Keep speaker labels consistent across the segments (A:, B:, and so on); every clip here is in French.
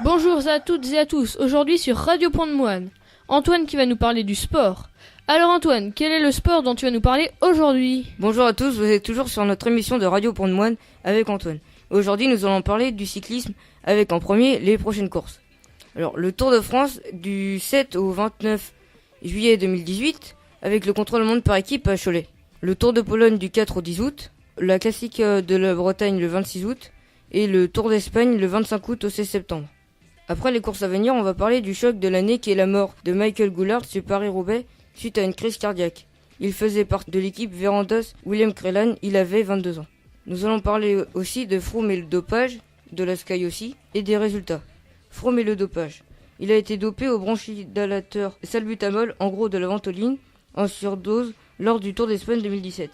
A: Bonjour à toutes et à tous, aujourd'hui sur Radio Point de Moine. Antoine qui va nous parler du sport. Alors Antoine, quel est le sport dont tu vas nous parler aujourd'hui ?
B: Bonjour à tous, vous êtes toujours sur notre émission de Radio Point de Moine avec Antoine. Aujourd'hui nous allons parler du cyclisme avec en premier les prochaines courses. Alors le Tour de France du 7 au 29 juillet 2018 avec le contre-la-montre par équipe à Cholet. Le Tour de Pologne du 4 au 10 août, la classique de la Bretagne le 26 août et le Tour d'Espagne le 25 août au 16 septembre. Après les courses à venir, on va parler du choc de l'année qui est la mort de Michael Goulart sur Paris-Roubaix suite à une crise cardiaque. Il faisait partie de l'équipe Verandas William Crelan, il avait 22 ans. Nous allons parler aussi de Froome et le dopage, de la Sky aussi, et des résultats. Froome et le dopage. Il a été dopé au bronchodilateur salbutamol, en gros de la ventoline, en surdose lors du Tour d'Espagne 2017.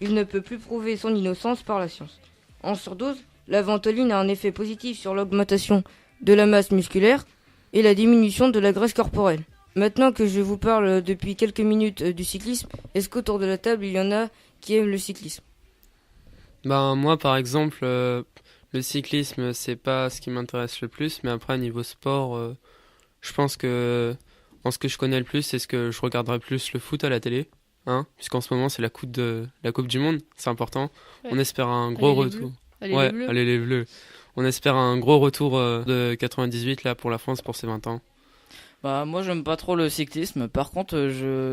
B: Il ne peut plus prouver son innocence par la science. En surdose, la ventoline a un effet positif sur l'augmentation de la masse musculaire et la diminution de la graisse corporelle. Maintenant que je vous parle depuis quelques minutes du cyclisme, est-ce qu'autour de la table il y en a qui aiment le cyclisme ?
C: Moi par exemple, le cyclisme c'est pas ce qui m'intéresse le plus, mais après niveau sport, je pense que en ce que je connais le plus, c'est ce que je regarderai plus le foot à la télé, puisqu'en ce moment c'est la coupe du monde, c'est important. Ouais. On espère un gros retour. Allez les Bleus. On espère un gros retour de 98 là pour la France pour ses 20 ans.
D: Moi j'aime pas trop le cyclisme, par contre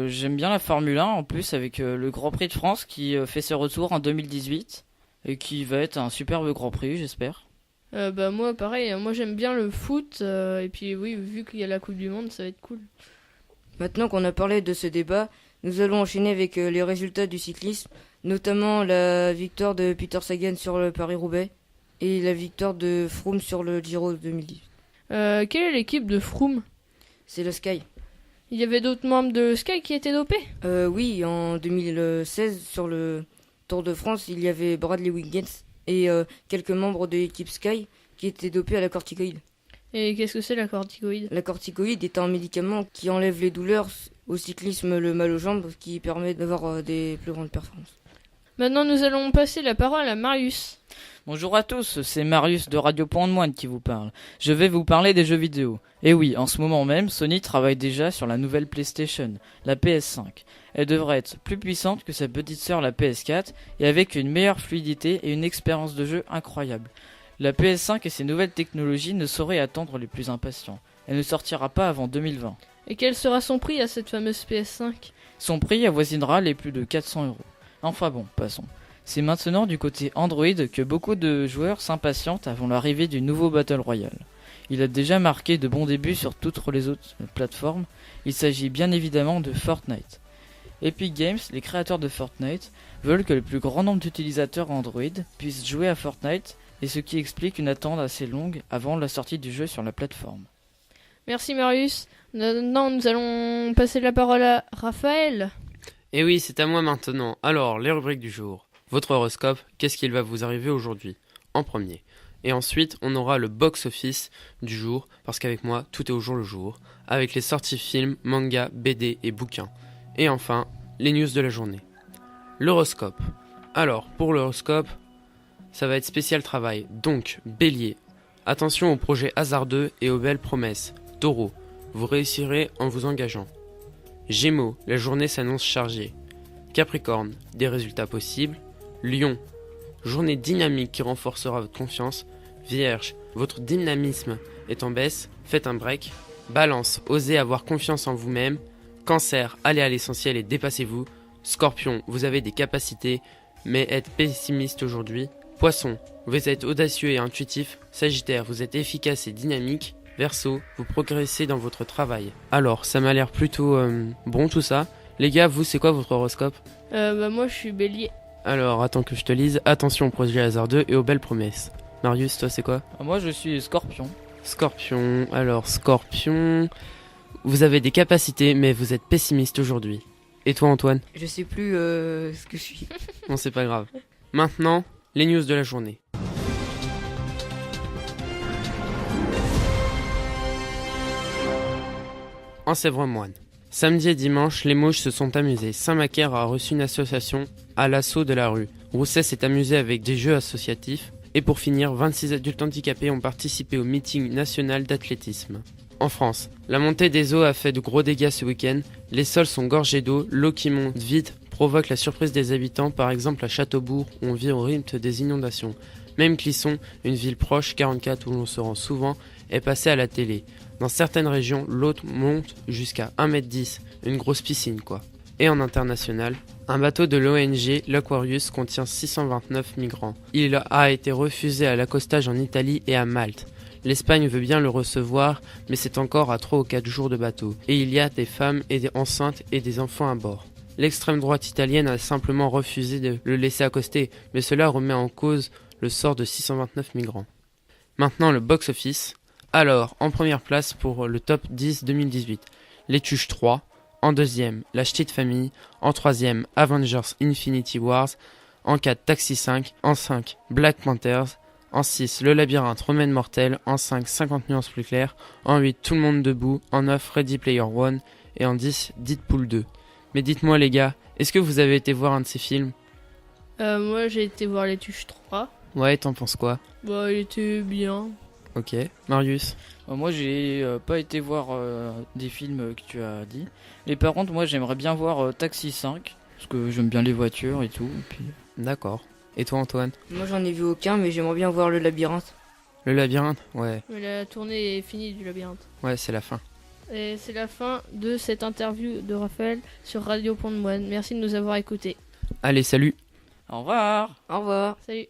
D: j'aime bien la Formule 1 en plus avec le Grand Prix de France qui fait ses retours en 2018 et qui va être un superbe Grand Prix j'espère.
A: Moi pareil, moi j'aime bien le foot et puis oui, vu qu'il y a la Coupe du Monde ça va être cool.
B: Maintenant qu'on a parlé de ce débat, nous allons enchaîner avec les résultats du cyclisme, notamment la victoire de Peter Sagan sur le Paris-Roubaix et la victoire de Froome sur le Giro 2010.
A: Quelle est l'équipe de Froome ?
B: C'est le Sky.
A: Il y avait d'autres membres de Sky qui étaient dopés ?
B: Oui, en 2016, sur le Tour de France, il y avait Bradley Wiggins et quelques membres de l'équipe Sky qui étaient dopés à la corticoïde.
A: Et qu'est-ce que c'est la corticoïde ?
B: La corticoïde est un médicament qui enlève les douleurs au cyclisme, le mal aux jambes, qui permet d'avoir des plus grandes performances.
A: Maintenant, nous allons passer la parole à Marius.
D: Bonjour à tous, c'est Marius de Radio Point de Moine qui vous parle. Je vais vous parler des jeux vidéo. Et oui, en ce moment même, Sony travaille déjà sur la nouvelle PlayStation, la PS5. Elle devrait être plus puissante que sa petite sœur la PS4 et avec une meilleure fluidité et une expérience de jeu incroyable. La PS5 et ses nouvelles technologies ne sauraient attendre les plus impatients. Elle ne sortira pas avant 2020.
A: Et quel sera son prix à cette fameuse PS5 ?
D: Son prix avoisinera les plus de 400 €. Enfin bon, passons. C'est maintenant du côté Android que beaucoup de joueurs s'impatientent avant l'arrivée du nouveau Battle Royale. Il a déjà marqué de bons débuts sur toutes les autres plateformes. Il s'agit bien évidemment de Fortnite. Epic Games, les créateurs de Fortnite, veulent que le plus grand nombre d'utilisateurs Android puissent jouer à Fortnite, et ce qui explique une attente assez longue avant la sortie du jeu sur la plateforme.
A: Merci Marius. Maintenant, nous allons passer la parole à Raphaël.
C: Et oui, c'est à moi maintenant. Alors, les rubriques du jour. Votre horoscope, qu'est-ce qu'il va vous arriver aujourd'hui ? En premier. Et ensuite, on aura le box-office du jour, parce qu'avec moi, tout est au jour le jour, avec les sorties films, mangas, BD et bouquins. Et enfin, les news de la journée. L'horoscope. Alors, pour l'horoscope, ça va être spécial travail. Donc, Bélier, attention aux projets hasardeux et aux belles promesses. Taureau, vous réussirez en vous engageant. Gémeaux, la journée s'annonce chargée. Capricorne, des résultats possibles. Lion, journée dynamique qui renforcera votre confiance. Vierge, votre dynamisme est en baisse, faites un break. Balance, osez avoir confiance en vous-même. Cancer, allez à l'essentiel et dépassez-vous. Scorpion, vous avez des capacités, mais êtes pessimiste aujourd'hui. Poisson, vous êtes audacieux et intuitif. Sagittaire, vous êtes efficace et dynamique. Verseau, vous progressez dans votre travail. Alors, ça m'a l'air plutôt bon tout ça. Les gars, vous, c'est quoi votre horoscope ?
A: Moi, je suis Bélier.
C: Alors, attends que je te lise. Attention aux projets hasardeux et aux belles promesses. Marius, toi, c'est quoi ?
D: Moi, je suis Scorpion.
C: Scorpion. Alors, Scorpion, vous avez des capacités, mais vous êtes pessimiste aujourd'hui. Et toi, Antoine ?
B: Je sais plus ce que je suis.
C: Bon, c'est pas grave. Maintenant, les news de la journée. En Sèvres-Moine. Samedi et dimanche, les Mauches se sont amusés. Saint-Macaire a reçu une association à l'assaut de la rue. Roussès s'est amusé avec des jeux associatifs. Et pour finir, 26 adultes handicapés ont participé au meeting national d'athlétisme. En France, la montée des eaux a fait de gros dégâts ce week-end. Les sols sont gorgés d'eau, l'eau qui monte vite provoque la surprise des habitants, par exemple à Châteaubourg où on vit au rythme des inondations. Même Clisson, une ville proche, 44 où l'on se rend souvent, est passée à la télé. Dans certaines régions, l'eau monte jusqu'à 1,10 m, une grosse piscine quoi. Et en international, un bateau de l'ONG, l'Aquarius, contient 629 migrants. Il a été refusé à l'accostage en Italie et à Malte. L'Espagne veut bien le recevoir, mais c'est encore à 3 ou 4 jours de bateau. Et il y a des femmes et des enceintes et des enfants à bord. L'extrême droite italienne a simplement refusé de le laisser accoster, mais cela remet en cause le sort de 629 migrants. Maintenant le box-office. Alors, en première place pour le top 10 2018, Les Tuches 3. En deuxième, La Ch'tite Famille. En troisième, Avengers Infinity Wars. En 4, Taxi 5. En 5, Black Panthers. En 6, Le Labyrinthe Remède Mortel. En 5, 50 nuances plus claires. En 8, Tout le monde debout. En 9, Ready Player One. Et en 10, Deadpool 2. Mais dites-moi les gars, est-ce que vous avez été voir un de ces films ?
A: Moi j'ai été voir Les Tuches 3.
C: Ouais, t'en penses quoi ?
A: Bah il était bien.
C: Ok. Marius ?
D: Moi, j'ai pas été voir des films que tu as dit. Mais par contre, moi, j'aimerais bien voir Taxi 5. Parce que j'aime bien les voitures et tout. Et puis...
C: D'accord. Et toi Antoine ?
B: Moi j'en ai vu aucun, mais j'aimerais bien voir le labyrinthe.
C: Le labyrinthe ? Ouais.
A: Mais la tournée est finie du labyrinthe.
C: Ouais, c'est la fin.
A: Et c'est la fin de cette interview de Raphaël sur Radio Pont de Moine. Merci de nous avoir écoutés.
C: Allez, salut !
D: Au revoir.
B: Au revoir.
A: Salut.